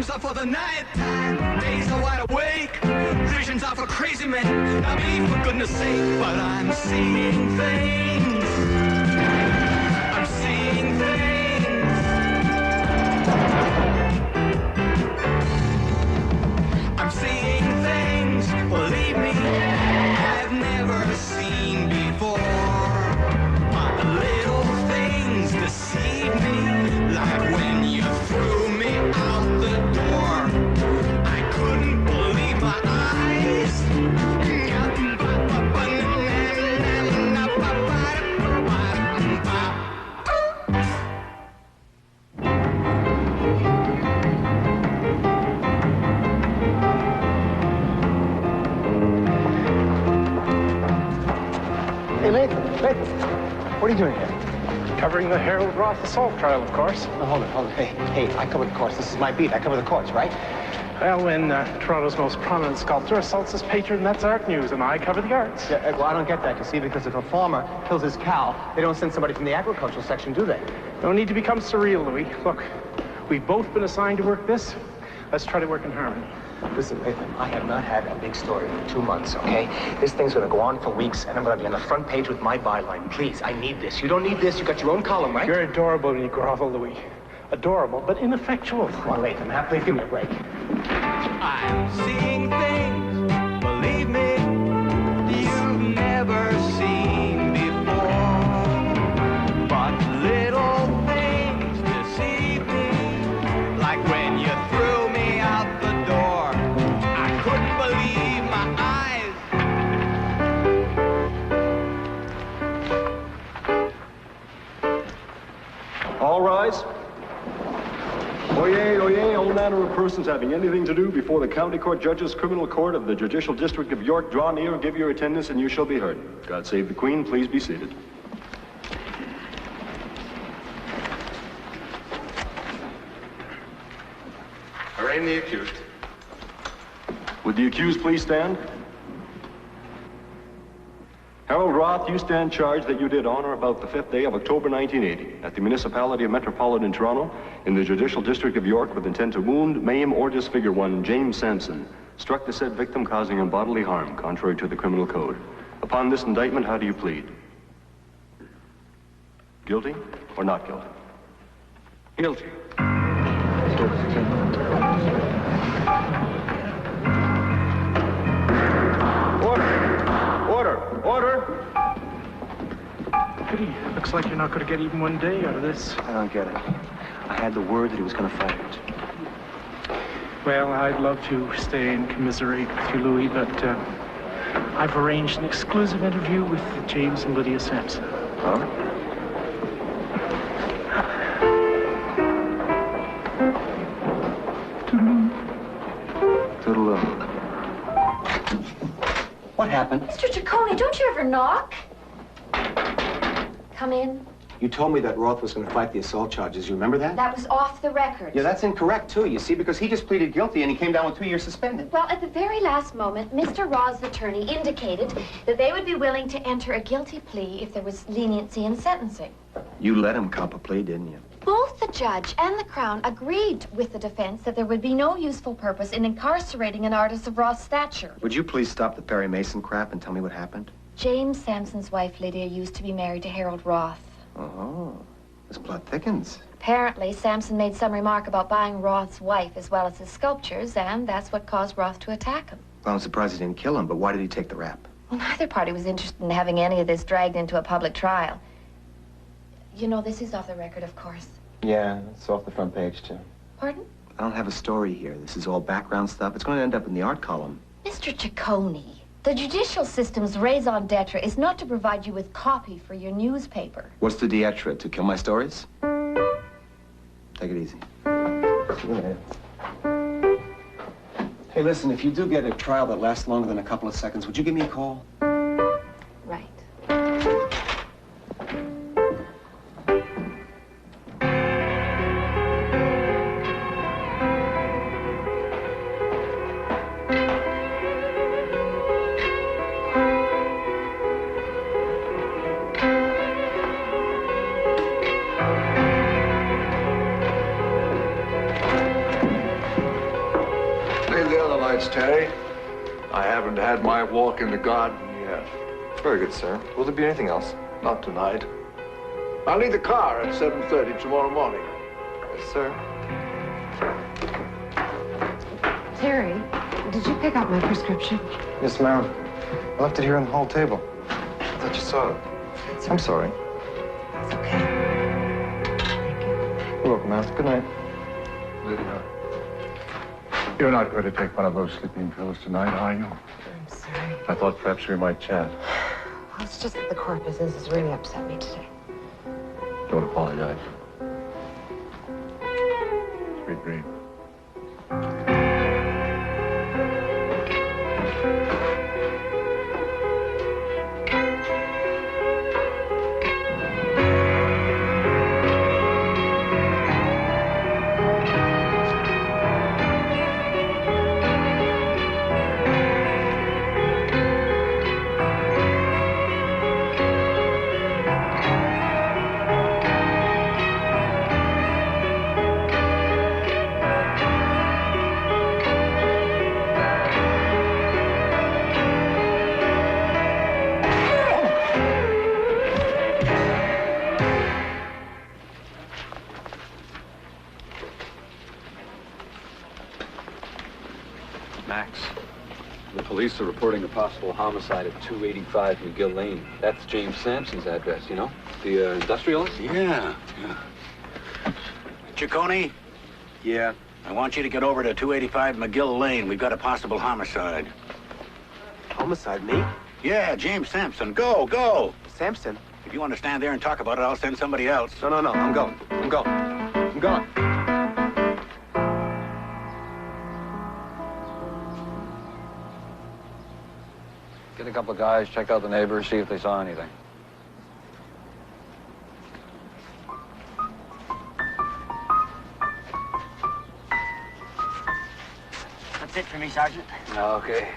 Clothes are for the night time, days are wide awake. Visions are for crazy men, not me for goodness sake. But I'm seeing things, I'm seeing things. I'm seeing things, believe me, I've never seen before. But little things deceive me, like when you threw me out the door. I couldn't believe my eyes. Hey, Nathan, what are you doing here? Covering the Harold Roth assault trial, of course. No, hold on. Hey, I cover the courts. This is my beat. I cover the courts, right? Well, when Toronto's most prominent sculptor assaults his patron, that's art news, and I cover the arts. Yeah, well, I don't get that, you see, because if a farmer kills his cow, they don't send somebody from the agricultural section, do they? No need to become surreal, Louis. Look, we've both been assigned to work this. Let's try to work in harmony. Listen, Nathan, I have not had a big story for 2 months, okay? This thing's gonna go on for weeks, and I'm gonna be on the front page with my byline. Please, I need this. You don't need this. You got your own column, right? You're adorable when you grovel, Louis. Adorable, but ineffectual. Come on, Nathan, please give me a break. I'm seeing things, believe me, you've never seen before. But little things deceive me, like when you threw me out the door. I couldn't believe my eyes. All rise. Oyez, oyez, all manner of persons having anything to do before the County Court Judges Criminal Court of the Judicial District of York, draw near, give your attendance, and you shall be heard. God save the Queen. Please be seated. Arraign the accused. Would the accused please stand? Harold Roth, you stand charged that you did on or about the 5th day of October 1980 at the municipality of Metropolitan Toronto in the Judicial District of York with intent to wound, maim, or disfigure one, James Sampson, struck the said victim causing him bodily harm, contrary to the criminal code. Upon this indictment, how do you plead? Guilty or not guilty? Guilty. Order! Pity. Looks like you're not going to get even one day out of this. I don't get it. I had the word that he was gonna fight it. Well, I'd love to stay and commiserate with you, Louis, but I've arranged an exclusive interview with James and Lydia Sampson. Huh? Toodaloo. What happened? Mr. Ciccone, don't you ever knock? Come in. You told me that Roth was going to fight the assault charges. You remember that? That was off the record. Yeah, that's incorrect, too, you see, because he just pleaded guilty and he came down with 2 years suspended. Well, at the very last moment, Mr. Roth's attorney indicated that they would be willing to enter a guilty plea if there was leniency in sentencing. You let him cop a plea, didn't you? Both the judge and the Crown agreed with the defense that there would be no useful purpose in incarcerating an artist of Roth's stature. Would you please stop the Perry Mason crap and tell me what happened? James Sampson's wife, Lydia, used to be married to Harold Roth. Oh, this plot thickens. Apparently, Sampson made some remark about buying Roth's wife as well as his sculptures, and that's what caused Roth to attack him. Well, I'm surprised he didn't kill him, but why did he take the rap? Well, neither party was interested in having any of this dragged into a public trial. You know, this is off the record, of course. Yeah, it's off the front page, too. Pardon? I don't have a story here. This is all background stuff. It's going to end up in the art column. Mr. Ciccone, the judicial system's raison d'etre is not to provide you with copy for your newspaper. What's the d'etre? To kill my stories? Take it easy. Hey, listen, if you do get a trial that lasts longer than a couple of seconds, would you give me a call? Right. lights, Terry. I haven't had my walk in the garden yet. Very good, sir. Will there be anything else? Not tonight. I'll need the car at 7:30 tomorrow morning. Yes, sir. Terry, did you pick up my prescription? Yes, ma'am. I left it here on the hall table. I thought you saw it. I'm sorry. It's okay. Thank you. You're welcome, ma'am. Good night. Lydia, you're not going to take one of those sleeping pills tonight, are you? I'm sorry. I thought perhaps we might chat. Well, it's just that the court business has really upset me today. Don't apologize. Sweet dreams. Max, the police are reporting a possible homicide at 285 McGill Lane. That's James Sampson's address, you know? The industrialist? Yeah. Ciccone? Yeah. I want you to get over to 285 McGill Lane. We've got a possible homicide. Homicide, me? Yeah, James Sampson. Go, go. Sampson? If you want to stand there and talk about it, I'll send somebody else. No, I'm going. I'm going. Get a couple of guys, check out the neighbors, see if they saw anything. That's it for me, Sergeant. Okay.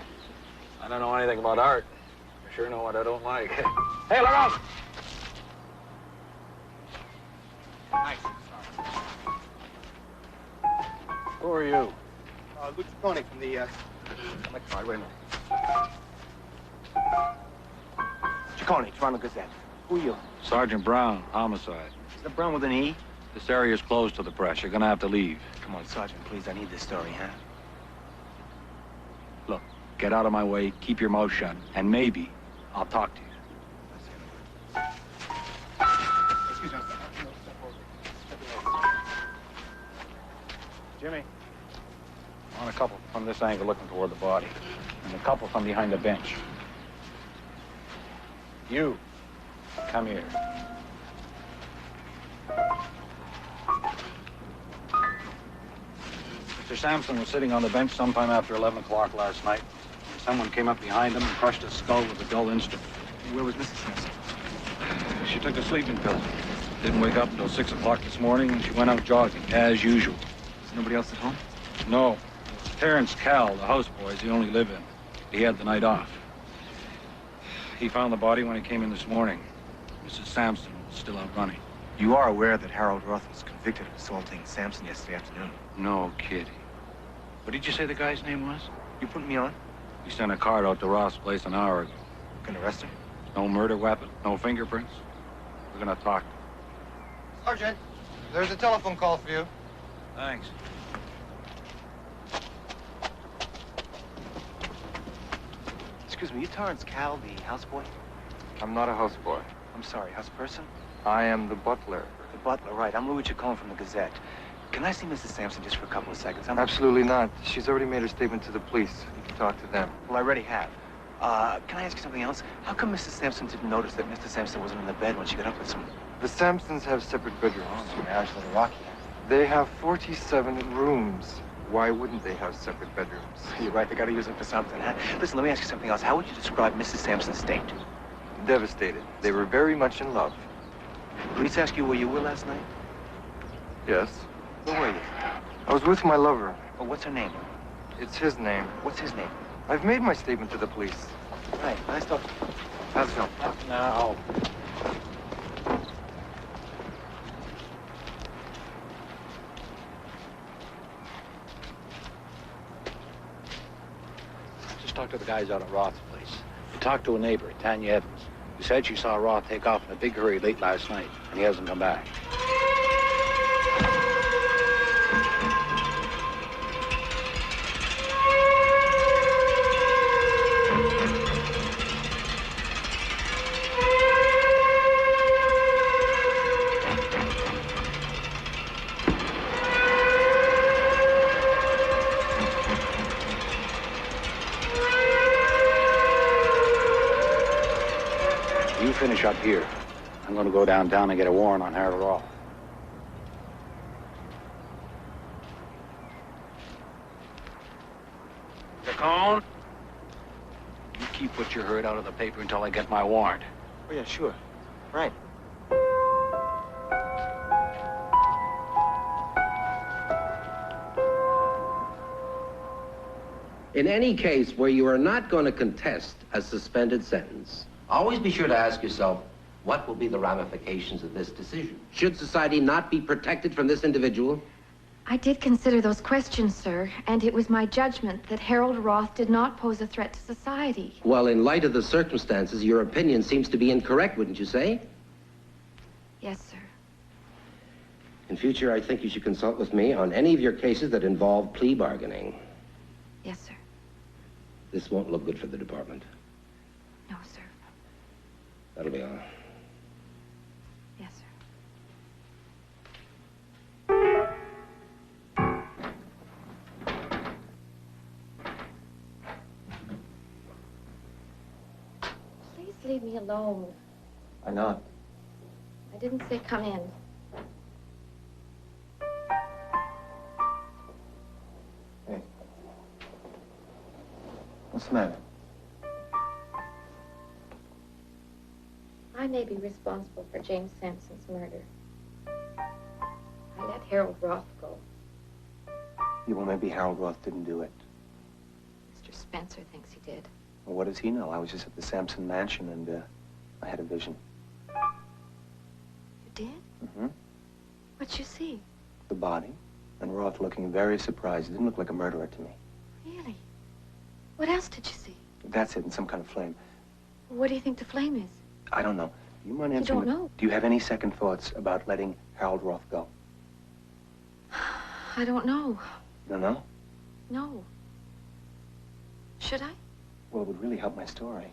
I don't know anything about art. I sure know what I don't like. Hey, look out! Nice. Who are you? Luke Ciccone from the, Wait a minute. Ciccone, Toronto Gazette. Who are you? Sergeant Brown, homicide. Is that Brown with an E? This area is closed to the press. You're gonna have to leave. Come on, Sergeant, please. I need this story, huh? Look, get out of my way, keep your mouth shut, and maybe I'll talk to you. Excuse me. Jimmy. I want a couple from this angle looking toward the body, and a couple from behind the bench. You, come here. Mr. Sampson was sitting on the bench sometime after 11 o'clock last night. Someone came up behind him and crushed his skull with a dull instrument. Where was Mrs. Sampson? She took a sleeping pill. Didn't wake up until 6 o'clock this morning, and she went out jogging, as usual. Is nobody else at home? No. Terrence Cal, the houseboy, is the only live-in. He had the night off. He found the body when he came in this morning. Mrs. Sampson was still out running. You are aware that Harold Roth was convicted of assaulting Sampson yesterday afternoon? No kidding. What did you say the guy's name was? You put me on? We sent a card out to Roth's place an hour ago. Gonna arrest him? No murder weapon, no fingerprints. We're gonna talk. Sergeant, there's a telephone call for you. Thanks. Excuse me, you Torrance Cal, the houseboy? I'm not a houseboy. I'm sorry, houseperson? I am the butler. The butler, right. I'm Louis Ciccone from the Gazette. Can I see Mrs. Sampson just for a couple of seconds? Absolutely not. She's already made her statement to the police. You can talk to them. Well, I already have. Can I ask you something else? How come Mrs. Sampson didn't notice that Mr. Sampson wasn't in the bed when she got up with some... The Sampsons have separate bedrooms. Oh, marriage a little rocky. They have 47 rooms. Why wouldn't they have separate bedrooms? You're right, they gotta use them for something, huh? Listen, let me ask you something else. How would you describe Mrs. Sampson's state? Devastated. They were very much in love. Police ask you where you were last night? Yes. Where were you? I was with my lover. Oh, what's her name? It's his name. What's his name? I've made my statement to the police. Right, nice talking. How's it going? Now. just talked to the guys out at Roth's place. We talked to a neighbor, Tanya Evans, who said she saw Roth take off in a big hurry late last night, and he hasn't come back. You finish up here. I'm going to go downtown and get a warrant on Harold Roth. Jacone? You keep what you heard out of the paper until I get my warrant. Oh, yeah, sure. Right. In any case where you are not going to contest a suspended sentence, always be sure to ask yourself, what will be the ramifications of this decision? Should society not be protected from this individual? I did consider those questions, sir, and it was my judgment that Harold Roth did not pose a threat to society. Well, in light of the circumstances, your opinion seems to be incorrect, wouldn't you say? Yes, sir. In future, I think you should consult with me on any of your cases that involve plea bargaining. Yes, sir. This won't look good for the department. No, sir. That'll be all. Yes, sir. Please leave me alone. Why not? I didn't say come in. Hey. What's the matter? I may be responsible for James Sampson's murder. I let Harold Roth go. Yeah, well, maybe Harold Roth didn't do it. Mr. Spencer thinks he did. Well, what does he know? I was just at the Sampson mansion, and I had a vision. You did? Mm-hmm. What'd you see? The body, and Roth looking very surprised. He didn't look like a murderer to me. Really? What else did you see? That's it, in some kind of flame. What do you think the flame is? I don't know. Do you mind You answering? don't know? Do you have any second thoughts about letting Harold Roth go? I don't know. You don't know? No. Should I? Well, it would really help my story.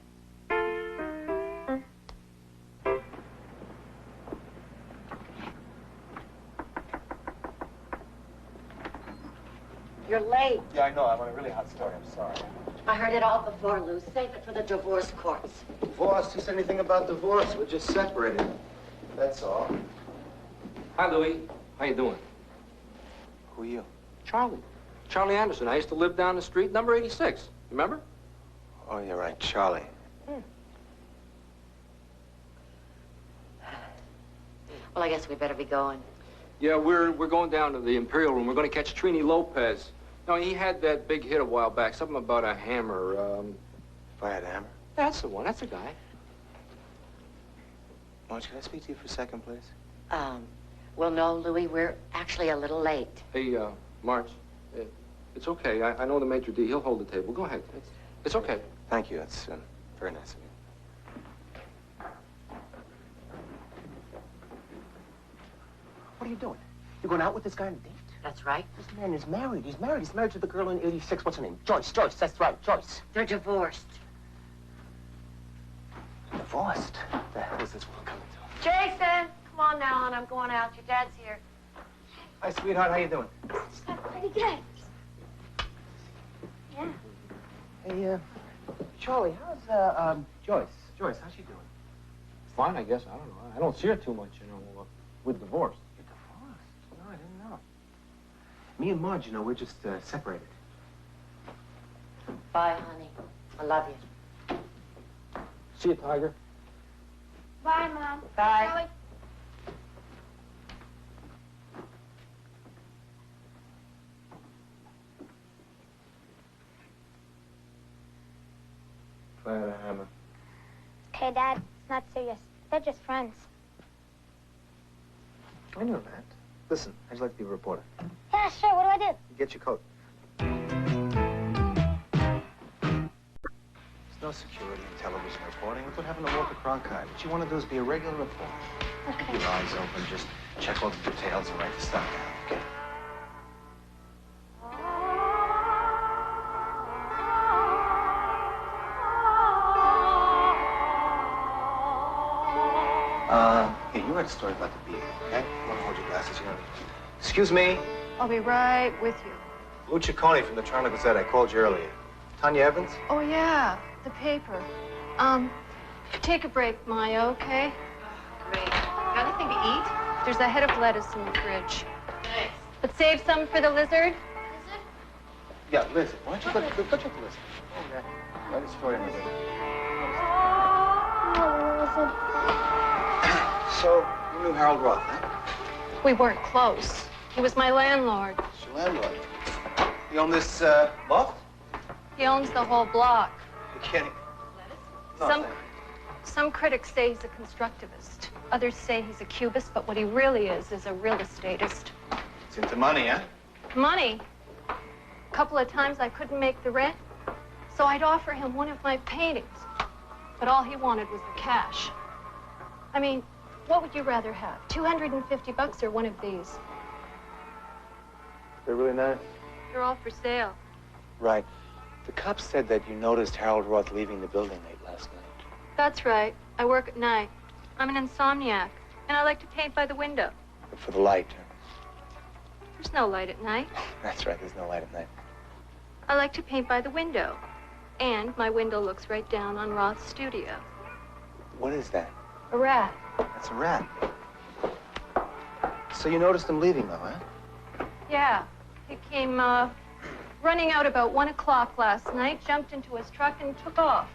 You're late. Yeah, I know. I'm on a really hot story. I'm sorry. I heard it all before, Lou. Save it for the divorce courts. Divorce? Who said anything about divorce? We're just separated. That's all. Hi, Louie. How you doing? Who are you? Charlie. Charlie Anderson. I used to live down the street, number 86. Remember? Oh, you're right. Charlie. Well, I guess we better be going. Yeah, we're going down to the Imperial Room. We're going to catch Trini Lopez. No, he had that big hit a while back. Something about a hammer. If I had a hammer? That's the one. That's the guy. Marge, can I speak to you for a second, please? Well, no, Louie, we're actually a little late. Hey, Marge, it's okay. I know the maitre d'. He'll hold the table. Go ahead. It's okay. Thank you. That's very nice of you. What are you doing? You're going out with this guy on a date? That's right. This man is married. He's married. He's married to the girl in 86. What's her name? Joyce. Joyce. That's right. Joyce. They're divorced. Divorced? What the hell is this world coming to? Jason, come on now, hon. I'm going out. Your dad's here. Hi, sweetheart. How you doing? Pretty good. Yeah. Hey, Charlie, how's, Joyce? Joyce, how's she doing? Fine, I guess. I don't know. I don't see her too much, with divorce. You're divorced? No, I didn't know. Me and Marge, we're just, separated. Bye, honey. I love you. See you, Tiger. Bye, Mom. Bye. Charlie. If I had a hammer. Okay, Dad, it's not serious. They're just friends. I know that. Listen, how'd you like to be a reporter? Yeah, sure. What do I do? Get your coat. no security and television reporting. Look what happened to Walter Cronkite. What you want to do is be a regular reporter. Okay. Keep your eyes open, just check all the details and write the stuff down, okay? Here, you write a story about the beer, okay? I want to hold your glasses, you know. Excuse me. I'll be right with you. Lou Ciccone from the Toronto Gazette. I called you earlier. Tanya Evans? Oh, yeah, the paper. Take a break, Maya, okay? Great. Got anything to eat? There's a head of lettuce in the fridge. Nice. But save some for the lizard. Yeah, Liz. Why don't you go check the list? Oh, yeah. Write a story on the list. So, you knew Harold Roth, huh? We weren't close. He was my landlord. It's your landlord. You own this, loft? He owns the whole block. You're kidding. No, Some critics say he's a constructivist. Others say he's a cubist, but what he really is a real estatist. It's into money, huh? Money? A couple of times I couldn't make the rent, so I'd offer him one of my paintings. But all he wanted was the cash. I mean, what would you rather have? $250 or one of these? They're really nice. They're all for sale. Right. The cops said that you noticed Harold Roth leaving the building late last night. That's right. I work at night. I'm an insomniac, and I like to paint by the window. But for the light, huh? There's no light at night. That's right, there's no light at night. I like to paint by the window. And my window looks right down on Roth's studio. What is that? A rat. That's a rat. So you noticed him leaving, though, huh? Yeah. He came, running out about 1 o'clock last night, jumped into his truck, and took off.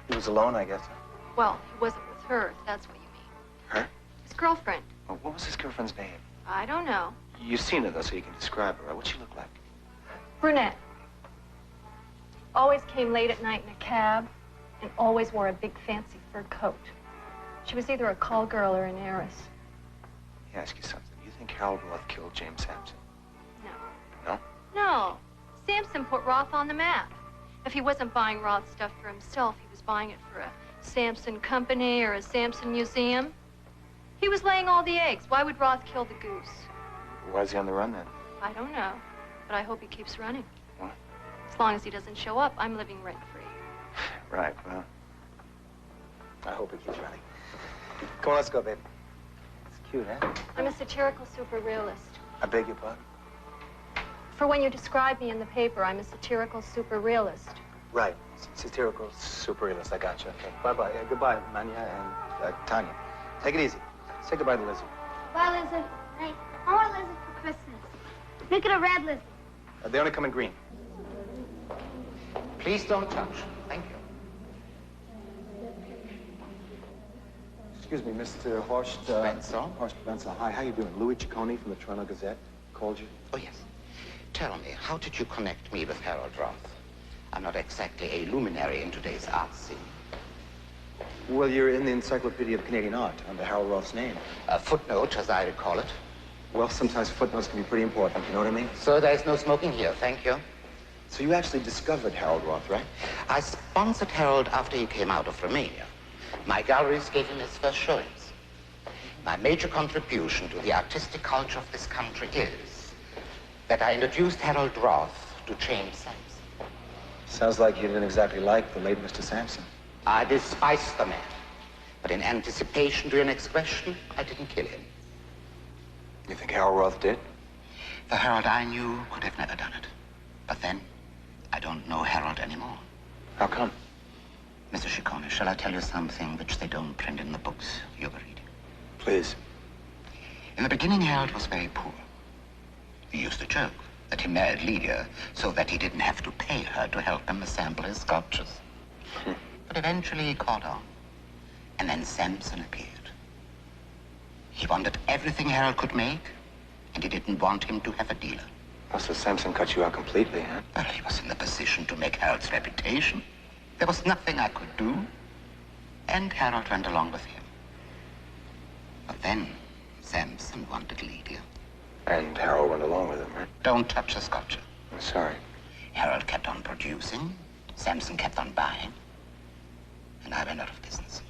He was alone, I guess, huh? Well, he wasn't with her, if that's what you mean. Her? His girlfriend. Well, what was his girlfriend's name? I don't know. You've seen her, though, so you can describe her, right? What'd she look like? Brunette. Always came late at night in a cab, and always wore a big fancy fur coat. She was either a call girl or an heiress. Let me ask you something. You think Harold Roth killed James Sampson? No. No? No. Sampson put Roth on the map. If he wasn't buying Roth stuff for himself, he was buying it for a Sampson company or a Sampson museum. He was laying all the eggs. Why would Roth kill the goose? Why is he on the run, then? I don't know, but I hope he keeps running. What? As long as he doesn't show up, I'm living rent-free. Right, well, I hope he keeps running. Come on, let's go, babe. It's cute, huh? I'm a satirical super realist. I beg your pardon? For when you describe me in the paper, I'm a satirical super realist. Right. Satirical super realist. I got you. Okay. Bye-bye. Goodbye, Manya and Tanya. Take it easy. Say goodbye to Lizzie. Bye, lizard. Hey, I want a lizard for Christmas. Make it a red lizard. They only come in green. Please don't touch. Thank you. Excuse me, Mr. Horst... Spencer? Horst Spencer. Hi, how you doing? Louis Ciccone from the Toronto Gazette called you. Oh, yes. Tell me, how did you connect me with Harold Roth? I'm not exactly a luminary in today's art scene. Well, you're in the Encyclopedia of Canadian Art under Harold Roth's name. A footnote, as I recall it. Well, sometimes footnotes can be pretty important, you know what I mean? So there's no smoking here, thank you. So you actually discovered Harold Roth, right? I sponsored Harold after he came out of Romania. My galleries gave him his first showings. My major contribution to the artistic culture of this country is that I introduced Harold Roth to James Sampson. Sounds like you didn't exactly like the late Mr. Sampson. I despise the man. But in anticipation to your next question, I didn't kill him. You think Harold Roth did? The Harold I knew could have never done it. But then, I don't know Harold anymore. How come? Mr. Ciccone, shall I tell you something which they don't print in the books you're reading? Please. In the beginning, Harold was very poor. He used to joke that he married Lydia so that he didn't have to pay her to help him assemble his sculptures. But eventually he caught on. And then Sampson appeared. He wanted everything Harold could make, and he didn't want him to have a dealer. Oh, so Sampson cut you out completely, huh? Well, he was in the position to make Harold's reputation. There was nothing I could do, and Harold went along with him. But then Sampson wanted Lydia. And Harold went along with him, right? Don't touch the sculpture. I'm sorry. Harold kept on producing. Sampson kept on buying. and I went out of business.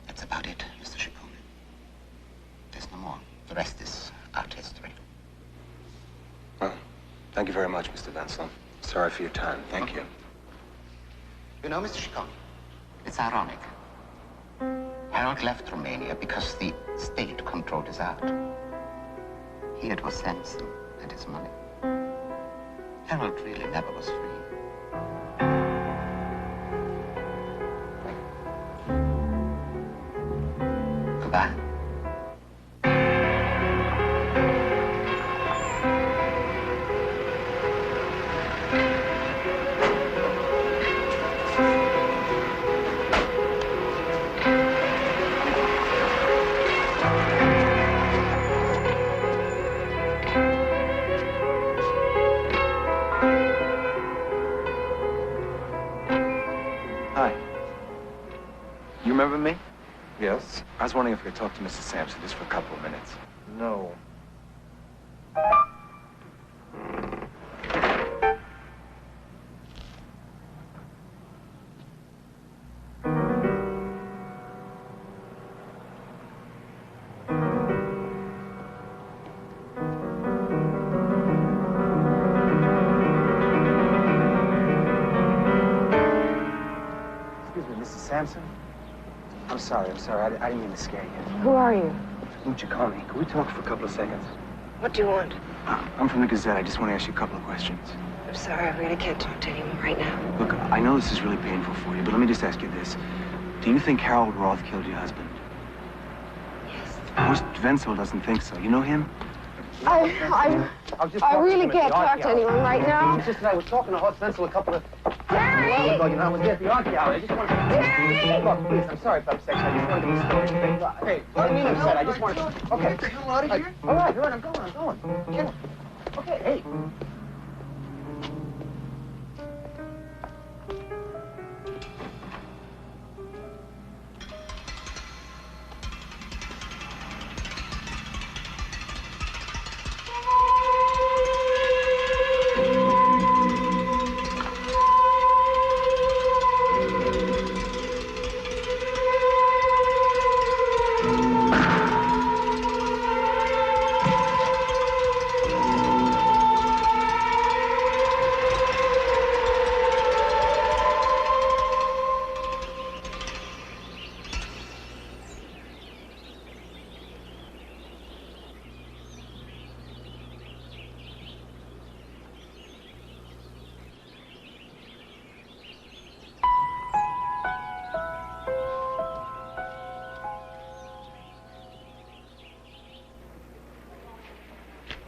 That's about it, Mr. Ciccone. There's no more. The rest is art history. Well, thank you very much, Mr. Van Sloan. Sorry for your time. Thank you. You know, Mr. Ciccone, it's ironic. Harold left Romania because the state controlled his art. Here it was Samson and his money. Harold really never was free. Goodbye. Hi. You remember me? Yes. I was wondering if I could talk to Mrs. Sampson just for a couple of minutes. No. Excuse me, Mrs. Sampson? I'm sorry. I didn't mean to scare you. Who are you? Ciccone, can we talk for a couple of seconds? What do you want? I'm from the Gazette. I just want to ask you a couple of questions. I'm sorry, I really can't talk to anyone right now. Look, I know this is really painful for you, but let me just ask you this. Do you think Harold Roth killed your husband? Yes. Horst Wenzel doesn't think so. You know him? I really can't talk to anyone right now. Just I was talking to Horst Wenzel a couple of... Terry! A while ago, you know, I was at the art gallery. I just wanted to... Terry! Look, please, I'm sorry if I'm upset. I just wanted to be story. Hey, what do you mean upset? I just wanted to... Okay. Get the hell out of here. All right, I'm going. Get him. Okay, hey.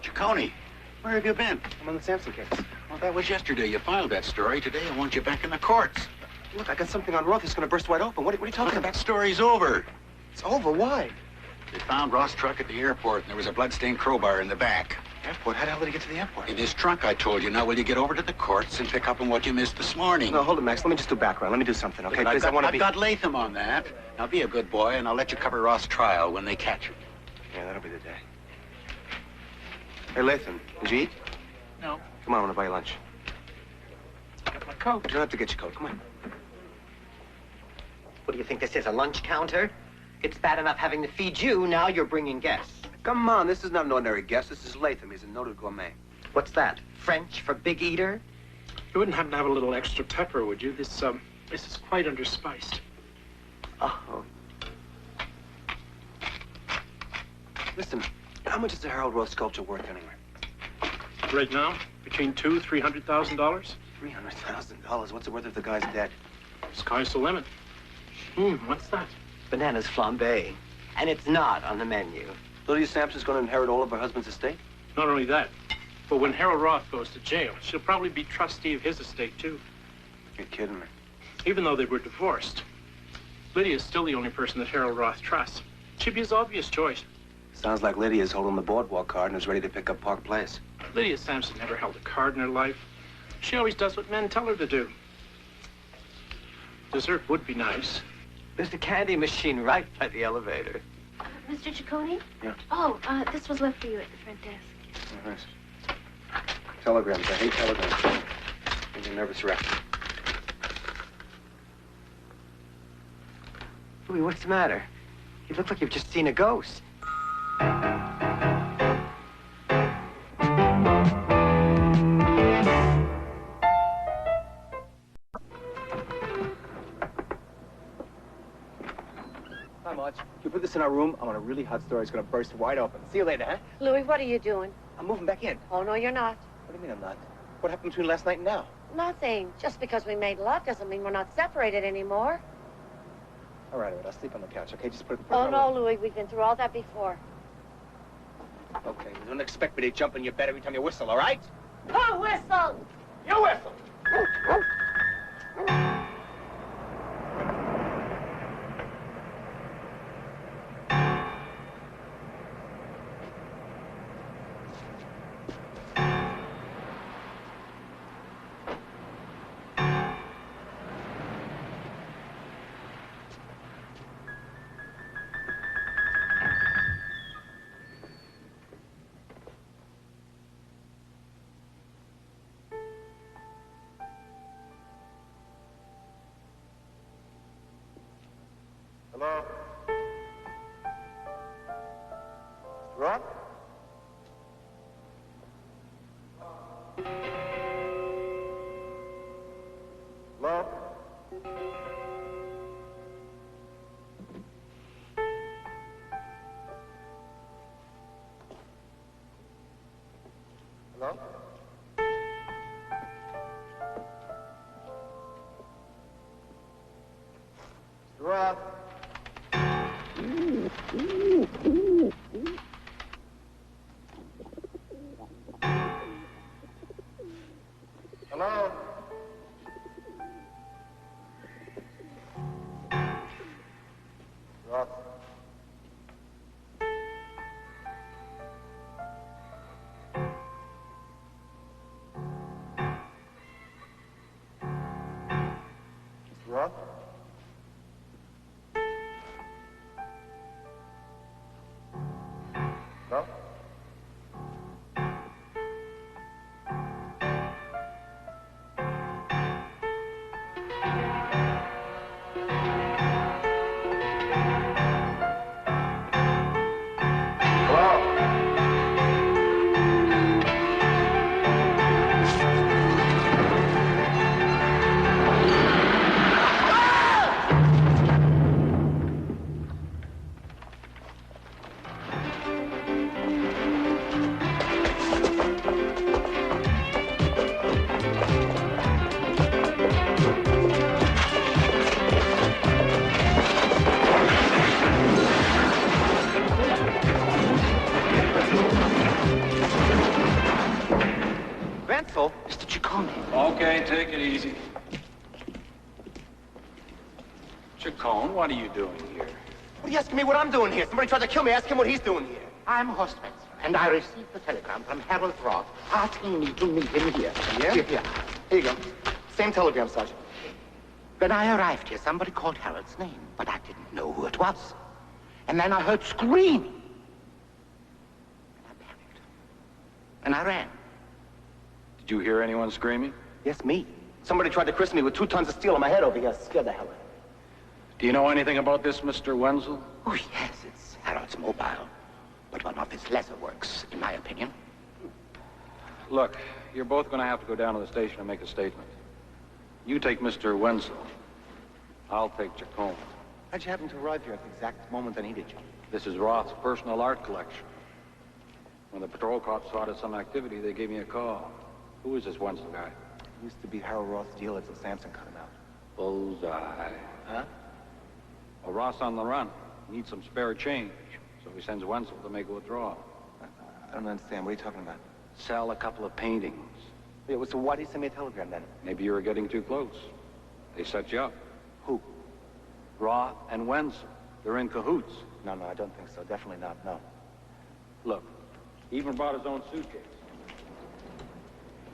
Ciccone, where have you been? I'm on the Sampson case. Well, that was yesterday. You filed that story. Today I want you back in the courts. Look, I got something on Roth that's going to burst wide open. What are you talking Look, about? that story's over. It's over. Why? They found Roth's truck at the airport, and there was a bloodstained crowbar in the back. Airport? How the hell did he get to the airport? In his trunk, I told you. Now, will you get over to the courts and pick up on what you missed this morning? No, hold it, Max. Let me just do background. Let me do something, okay? Because I want to be... I've got Latham on that. Now, be a good boy, and I'll let you cover Roth's trial when they catch him. Yeah, that'll be the day. Hey, Latham, did you eat? No. Come on, I want to buy you lunch. Got my coat. You don't have to get your coat. Come on. What do you think this is, a lunch counter? It's bad enough having to feed you, now you're bringing guests. Come on, this is not an ordinary guest. This is Latham. He's a noted gourmet. What's that, French for big eater? You wouldn't happen to have a little extra pepper, would you? This is quite underspiced. Oh. Listen, how much is the Harold Roth sculpture worth anyway? Right now, between $200,000 to $300,000. $300,000? What's it worth if the guy's dead? Sky's the limit. What's that? Bananas flambé. And it's not on the menu. Lydia Sampson's going to inherit all of her husband's estate? Not only that, but when Harold Roth goes to jail, she'll probably be trustee of his estate, too. You're kidding me. Even though they were divorced, Lydia's still the only person that Harold Roth trusts. She'd be his obvious choice. Sounds like Lydia's holding the boardwalk card and is ready to pick up Park Place. Lydia Sampson never held a card in her life. She always does what men tell her to do. Dessert would be nice. There's the candy machine right by the elevator. Mr. Ciccone? Yeah? Oh, this was left for you at the front desk. Oh, nice. Telegrams. I hate telegrams. Make me a nervous wreck. Louis, what's the matter? You look like you've just seen a ghost. Hi, Marge. Can you put this in our room? I'm on a really hot story. It's gonna burst wide open. See you later, huh? Louis, what are you doing? I'm moving back in. Oh, no, you're not. What do you mean I'm not? What happened between last night and now? Nothing. Just because we made love doesn't mean we're not separated anymore. All right. I'll sleep on the couch, okay? Just put it. Oh, no, Louis, we've been through all that before. Okay. Don't expect me to jump in your bed every time you whistle, all right? Who whistled? You whistle. Hello? Roth? Hello? Hello? Roth? Hello? Roth? Roth? No? Wenzel? Mr. Ciccone. Okay, take it easy. Chacon, what are you doing here? What are you asking me what I'm doing here? Somebody tried to kill me. Ask him what he's doing here. I'm Horst Spencer, and I received the telegram from Harold Roth asking me to meet him here. Yeah? Here. Here you go. Same telegram, Sergeant. When I arrived here, somebody called Harold's name, but I didn't know who it was. And then I heard screaming. And I panicked. And I ran. Did you hear anyone screaming? Yes, me. Somebody tried to christen me with 2 tons of steel on my head over here. Scared the hell out of me. Do you know anything about this, Mr. Wenzel? Oh, yes, it's Harold's mobile. But one of his lesser works, in my opinion. Look, you're both going to have to go down to the station and make a statement. You take Mr. Wenzel. I'll take Chacon. How'd you happen to arrive here at the exact moment I needed you? This is Roth's personal art collection. When the patrol cops spotted some activity, they gave me a call. Who is this Wenzel guy? Used to be Harold Roth's dealer till Sampson cut him out. Bullseye. Huh? Well, Roth's on the run. He needs some spare change. So he sends Wenzel to make a withdrawal. I don't understand. What are you talking about? Sell a couple of paintings. Yeah, well, so why did you send me a telegram then? Maybe you were getting too close. They set you up. Who? Roth and Wenzel. They're in cahoots. No, I don't think so. Definitely not, no. Look, he even brought his own suitcase.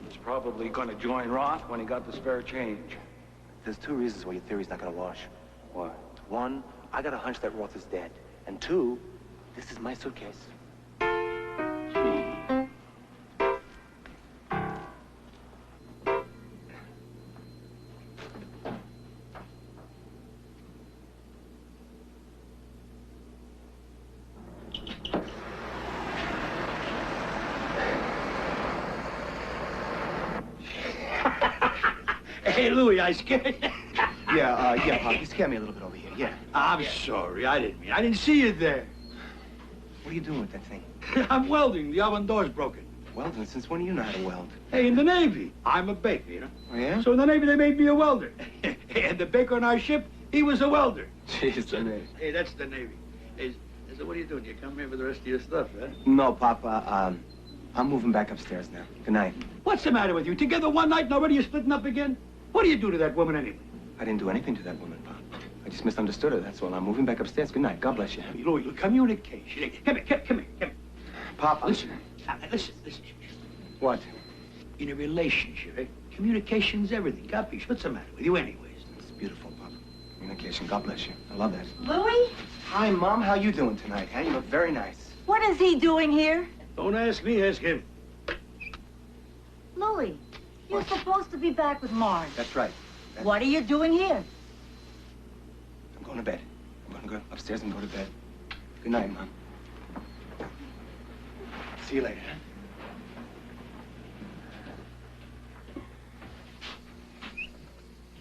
He's probably going to join Roth when he got the spare change. There's 2 reasons why your theory's not going to wash. Why? 1, I got a hunch that Roth is dead. And 2, this is my suitcase. Hey, Louie, I scared you. Yeah, Pop, you scared me a little bit over here, yeah. I'm sorry, I didn't see you there. What are you doing with that thing? I'm welding. The oven door's broken. Welding? Since when do you know how to weld? Hey, in the Navy, I'm a baker, you know? Oh, yeah? So in the Navy, they made me a welder. And the baker on our ship, he was a welder. Jeez, the Navy. Hey, that's the Navy. Hey, so what are you doing? You come here for the rest of your stuff, huh? No, Papa, I'm moving back upstairs now. Good night. What's the matter with you? Together one night and already you're splitting up again? What do you do to that woman anyway? I didn't do anything to that woman, Pop. I just misunderstood her, that's all. I'm moving back upstairs. Good night. God bless you. Louis, communication. Come here. Pop, listen. Listen. What? In a relationship, communication's everything. Capiche? What's the matter with you anyways? It's beautiful, Pop. Communication. God bless you. I love that. Louis? Hi, Mom. How you doing tonight, huh? You look very nice. What is he doing here? Don't ask me, ask him. Louis, you're supposed to be back with Marge. That's right. What are you doing here? I'm going to bed. I'm going to go upstairs and go to bed. Good night, Mom. See you later, huh?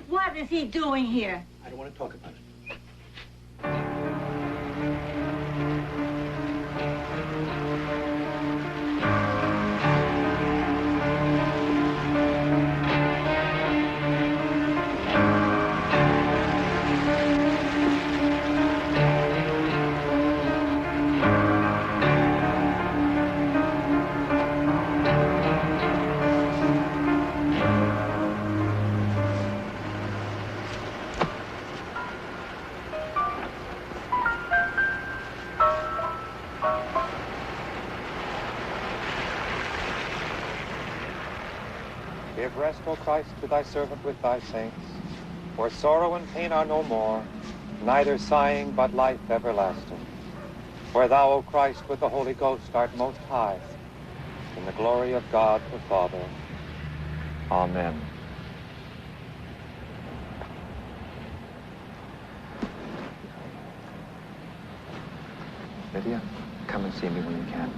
What is he doing here? I don't want to talk about it. Give rest, O Christ, to thy servant with thy saints, where sorrow and pain are no more, neither sighing but life everlasting. Where thou, O Christ, with the Holy Ghost art most high, in the glory of God the Father. Amen. Lydia, come and see me when you can.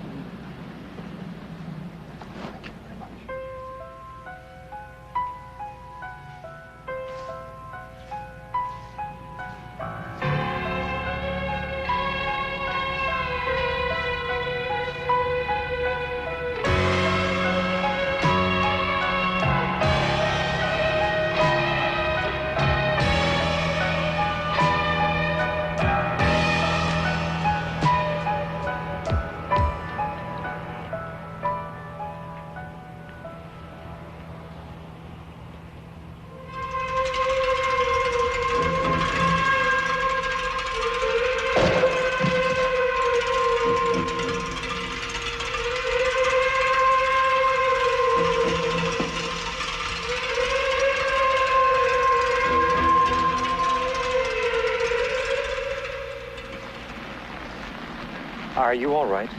Are you all right?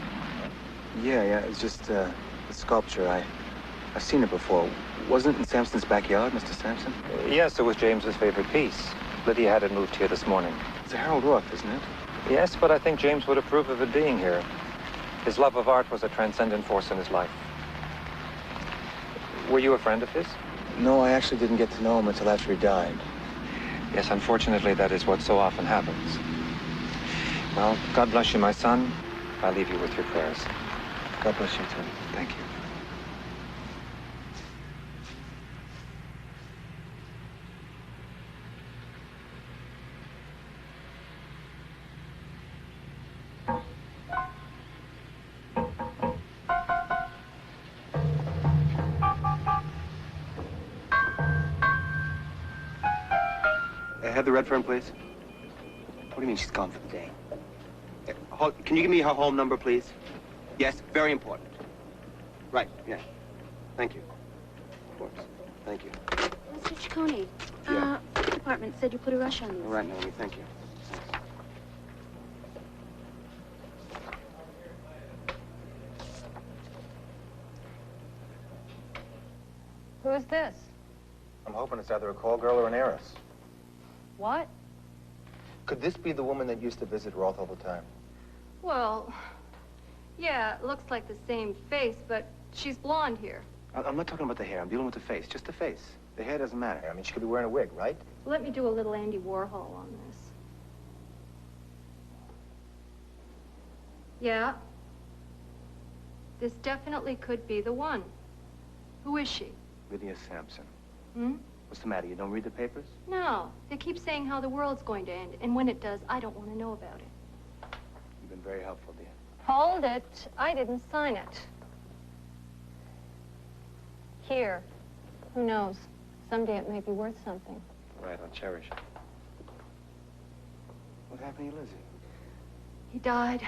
Yeah, it's just a sculpture. I've seen it before. Wasn't it in Sampson's backyard, Mr. Sampson? Yes, it was James's favorite piece. Lydia had it moved here this morning. It's a Harold Roth, isn't it? Yes, but I think James would approve of it being here. His love of art was a transcendent force in his life. Were you a friend of his? No, I actually didn't get to know him until after he died. Yes, unfortunately, that is what so often happens. Well, God bless you, my son. I leave you with your prayers. God bless you, too. Thank you. Have the Redfern, please. What do you mean she's gone for the day? Can you give me her home number, please? Yes, very important. Right, yeah. Thank you. Of course. Thank you. Mr. Ciccone, Yeah. the department said you put a rush on this. All right, Naomi, thank you. Who's this? I'm hoping it's either a call girl or an heiress. What? Could this be the woman that used to visit Roth all the time? Well, yeah, it looks like the same face, but she's blonde here. I'm not talking about the hair. I'm dealing with the face. Just the face. The hair doesn't matter. I mean, she could be wearing a wig, right? Let me do a little Andy Warhol on this. Yeah. This definitely could be the one. Who is she? Lydia Sampson. Hmm? What's the matter? You don't read the papers? No. They keep saying how the world's going to end, and when it does, I don't want to know about it. You've been very helpful, dear. Hold it. I didn't sign it. Here. Who knows? Someday it may be worth something. Right, I'll cherish it. What happened to you, Lizzie? He died.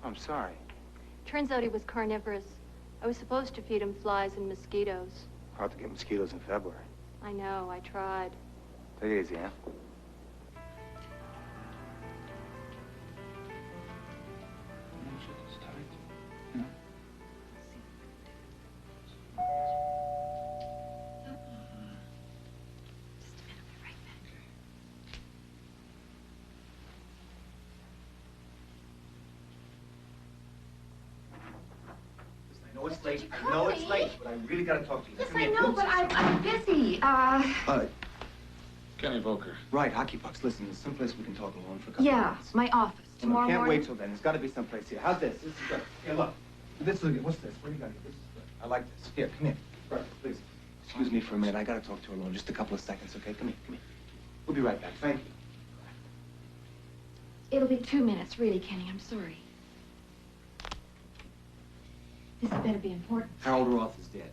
I'm sorry. Turns out he was carnivorous. I was supposed to feed him flies and mosquitoes. Hard to get mosquitoes in February. I know, I tried. Take it easy, huh? I know it's late. I know it's late, but I really gotta talk to you. Yes, Come I here. know, but I'm busy. Kenny Volker. Right, hockey pucks. Listen, there's someplace we can talk alone for a couple Yeah, minutes. my office. Tomorrow Can't morning. wait till then. There's got to be someplace here. How's this? This is good. Here, look. This is good. What's this? What do you got here? This is good. I like this. Here, come here. Right, please. Excuse me for a minute. I got to talk to her alone. Just a couple of seconds, okay? Come here, come here. We'll be right back. Thank you. It'll be 2 minutes, really, Kenny. I'm sorry. This had better be important. Harold Roth is dead.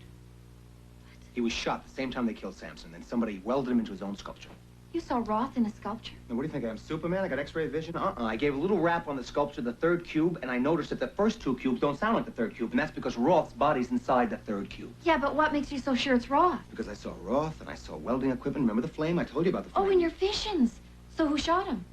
He was shot the same time they killed Sampson. Then somebody welded him into his own sculpture. You saw Roth in a sculpture? Now, what do you think? I'm Superman? I got X-ray vision? I gave a little rap on the sculpture, the third cube, and I noticed that the first two cubes don't sound like the third cube, and that's because Roth's body's inside the third cube. Yeah, but what makes you so sure it's Roth? Because I saw Roth, and I saw welding equipment. Remember the flame? I told you about the flame. Oh, in your visions. So who shot him?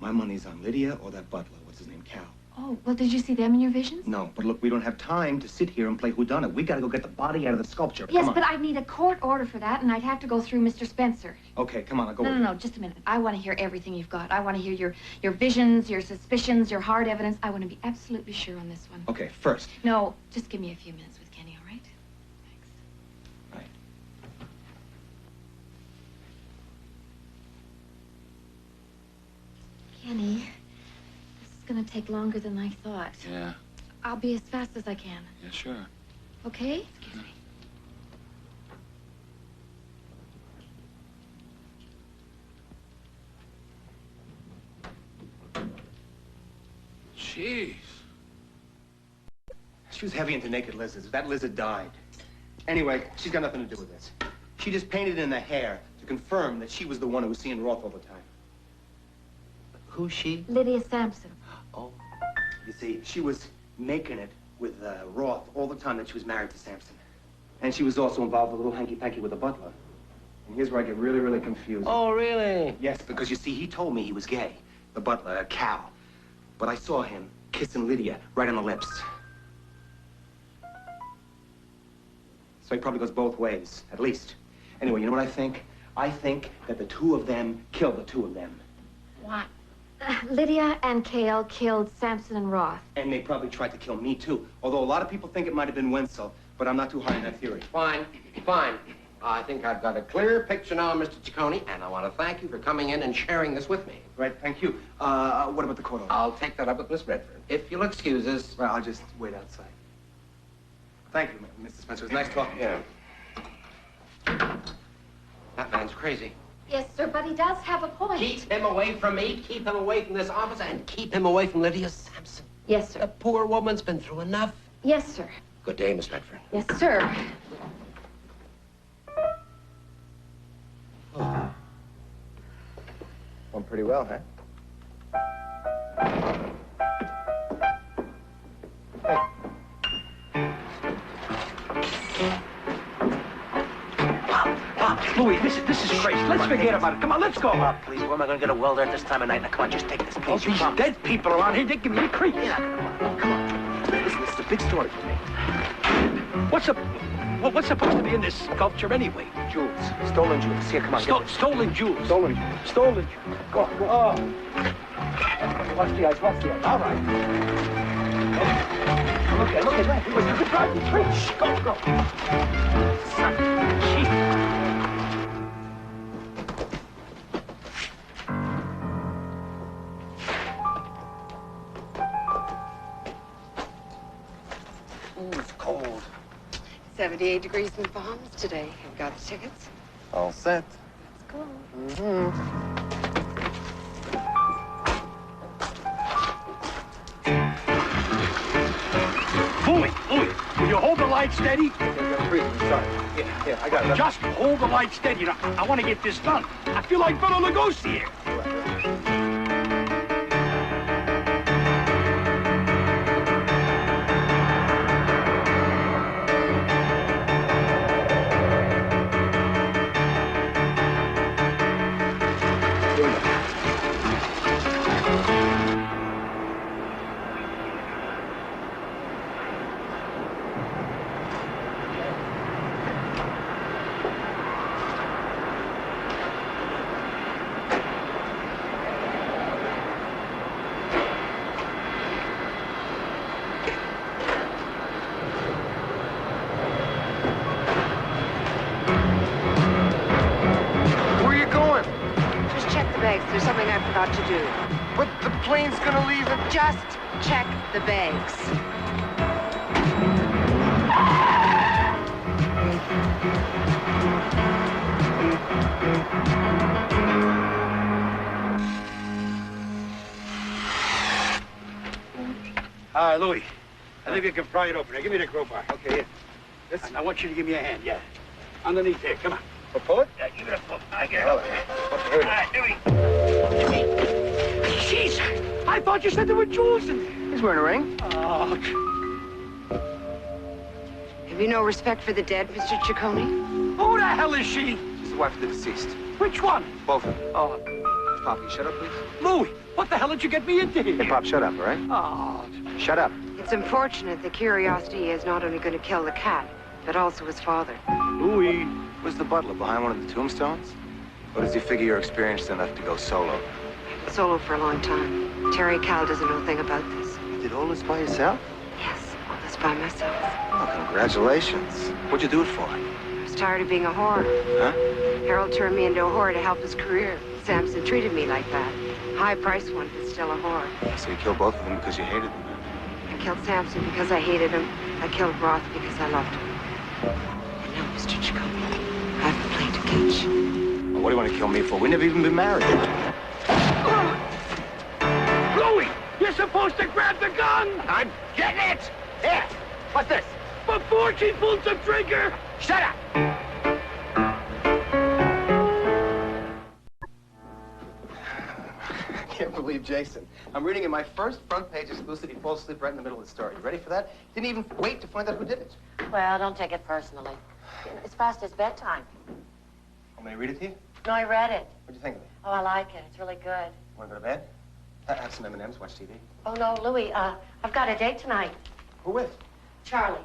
My money's on Lydia or that butler. What's his name? Cal. Oh, well, did you see them in your visions? No, but look, we don't have time to sit here and play whodunit. We gotta go get the body out of the sculpture. Yes, Come on. but I'd need a court order for that, and I'd have to go through Mr. Spencer. Okay, come on, I'll go No, with no, you. no, just a minute. I want to hear everything you've got. I want to hear your visions, your suspicions, your hard evidence. I want to be absolutely sure on this one. Okay, first. No, just give me a few minutes with Kenny, all right? Right. Kenny, this is going to take longer than I thought. Yeah. I'll be as fast as I can. Yeah, sure. Okay? Excuse me. Jeez. She was heavy into naked lizards. That lizard died. Anyway, she's got nothing to do with this. She just painted in the hair to confirm that she was the one who was seeing Roth all the time. Who's she? Lydia Sampson. Oh. You see, she was making it with Roth all the time that she was married to Sampson. And she was also involved with a little hanky-panky with the butler. And here's where I get really, really confused. Oh, really? Yes, because you see, he told me he was gay. The butler, Cal. But I saw him kissing Lydia right on the lips. So he probably goes both ways, at least. Anyway, you know what I think? I think that the two of them killed the two of them. What? Lydia and Cale killed Sampson and Roth. And they probably tried to kill me, too. Although a lot of people think it might have been Wenzel, but I'm not too high on that theory. Fine, fine. I think I've got a clear picture now, Mr. Ciccone, and I want to thank you for coming in and sharing this with me. Right, thank you. What about the court order? I'll take that up with Miss Redford. If you'll excuse us. Well, I'll just wait outside. Thank you, Mr. Spencer. It was nice talking to you. Yeah. That man's crazy. Yes, sir, but he does have a point. Keep him away from me, keep him away from this office, and keep him away from Lydia Sampson. Yes, sir. The poor woman's been through enough. Yes, sir. Good day, Miss Redford. Yes, sir. Went pretty well, huh? Louis, this is crazy. Let's forget about it. Come on, let's go. Please, where am I going to get a welder at this time of night? Now, come on, just take this, Oh, please. these dead people around here, they give me the creeps. You're not going to want. Come on. Listen, this is a big story for me. What's supposed to be in this sculpture anyway? Jewels. Stolen jewels. Here, come on. Stolen jewels. Stolen jewels. Stolen jewels. Go on, go on. Watch the ice, watch the ice. All right. Look at that. You could drive the tree. Shh, go. Son, jeez. 78 degrees in the Bahamas today. I've got the tickets. All set. Let's go. Louie, will you hold the light steady? Sorry. Here, I got it. Just hold the light steady. Now, I want to get this done. I feel like Bela Lugosi here. There's something I forgot to do. But the plane's gonna leave and... Just check the bags. All right, Louie. I think we can pry it open. Now, give me the crowbar. Okay, here. This? I want you to give me a hand, yeah. Underneath here, come on. A pull it? Yeah, give it a pull. I get it. All All right, Louie. Jeez, I thought you said there were jewels in there. He's wearing a ring. Oh. Have you no respect for the dead, Mr. Ciccone? Who the hell is she? She's the wife of the deceased. Which one? Both of them. Oh. Pop, you shut up, please? Louie, what the hell did you get me into here? Hey, Pop, shut up, all right? Oh. Shut up. It's unfortunate that curiosity is not only going to kill the cat, but also his father. Louie. Was the butler behind one of the tombstones? Or does he figure you're experienced enough to go solo? Solo for a long time. Terry Cal doesn't know a thing about this. You did all this by yourself? Yes, all this by myself. Oh, congratulations. What'd you do it for? I was tired of being a whore. Huh? Harold turned me into a whore to help his career. Samson treated me like that. High-priced one, but still a whore. So you killed both of them because you hated them, huh? I killed Samson because I hated him. I killed Roth because I loved him. And now, Mr. Ciccone, I have a plane to catch. Well, what do you want to kill me for? We never even been married. Louie, you're supposed to grab the gun! I'm getting it! Here! What's this? Before she pulls the trigger! Shut up! I can't believe Jason. I'm reading in my first front page exclusive. He falls asleep right in the middle of the story. You ready for that? Didn't even wait to find out who did it. Well, don't take it personally. It's past his bedtime. Want me to read it to you? No, I read it. What'd you think of it? Oh, I like it. It's really good. Want to go to bed? Have some M&Ms, watch TV. Oh, no, Louie, I've got a date tonight. Who with? Charlie.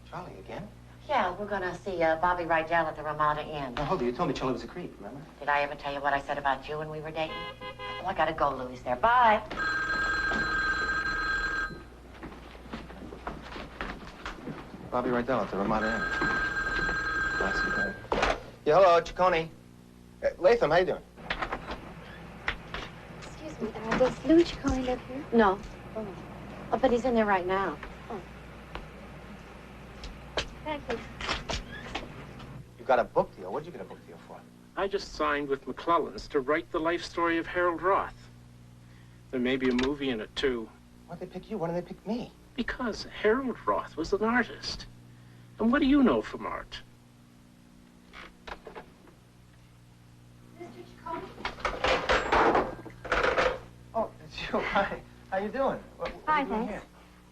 Charlie again? Yeah, we're gonna see Bobby Rydell at the Ramada Inn. Now, hold it. You told me Charlie was a creep, remember? Did I ever tell you what I said about you when we were dating? Oh, I gotta go, Louie's there. Bye. Bobby Rydell at the Ramada Inn. Nice guy. Yeah, hello, Ciccone. Latham, how you doing? Excuse me, does Louis Ciccone live here? No. Oh, but he's in there right now. Oh. Thank you. You got a book deal. What'd you get a book deal for? I just signed with McClellan's to write the life story of Harold Roth. There may be a movie in it, too. Why'd they pick you? Why didn't they pick me? Because Harold Roth was an artist. And what do you know from art? Oh, it's you. Hi. How you doing? What Fine, are you doing thanks.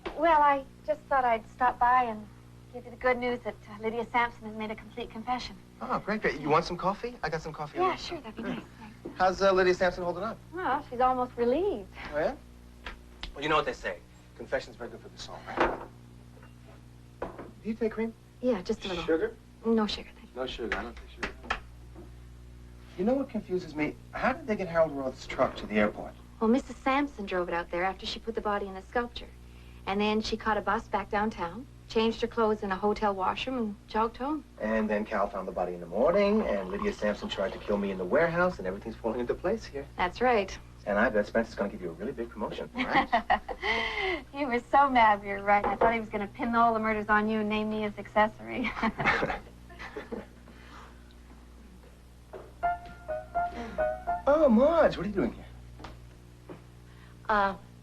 here? Well, I just thought I'd stop by and give you the good news that Lydia Sampson has made a complete confession. Oh, great, great. You want some coffee? I got some coffee. Yeah, sure, that'd be nice. Thanks. How's Lydia Sampson holding up? Well, she's almost relieved. Oh, yeah? Well, you know what they say. Confession's very good for the soul, right? Do you take cream? Yeah, just a little. Sugar? No sugar, thank No sugar. I don't take sugar. You know what confuses me? How did they get Harold Roth's truck to the airport? Well, Mrs. Sampson drove it out there after she put the body in the sculpture. And then she caught a bus back downtown, changed her clothes in a hotel washroom, and jogged home. And then Cal found the body in the morning, and Lydia Sampson tried to kill me in the warehouse, and everything's falling into place here. That's right. And I bet Spencer's going to give you a really big promotion, right? You were so mad we were right. I thought he was going to pin all the murders on you and name me as accessory. Oh, Marge, what are you doing here?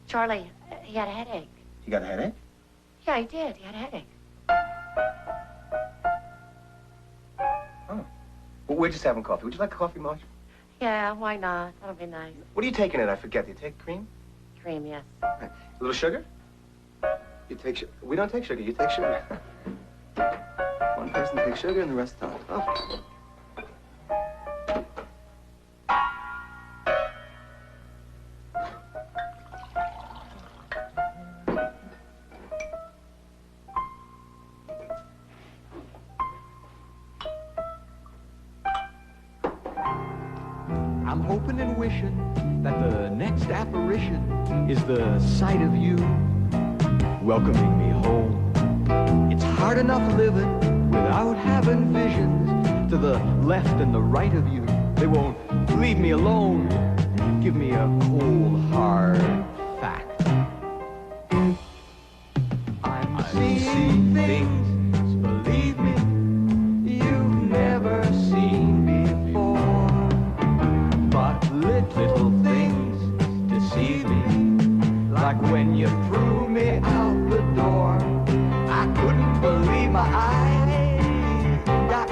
Charlie, he had a headache. You got a headache? Yeah, he did. He had a headache. Oh. Well, we're just having coffee. Would you like a coffee, Marge? Yeah, why not? That'll be nice. What are you taking in? I forget. Do you take cream? Cream, yes. A little sugar? You take sugar. We don't take sugar. You take sugar. One person takes sugar and the rest don't. Oh. I'm hoping and wishing that the next apparition is the sight of you welcoming me home. It's hard enough living without having visions to the left and the right of you. They won't leave me alone. Give me a cold, hard fact. I'm seeing things, believe me, you've never seen before. But little things deceive me, like when you threw me out the door. I couldn't believe my eyes. Got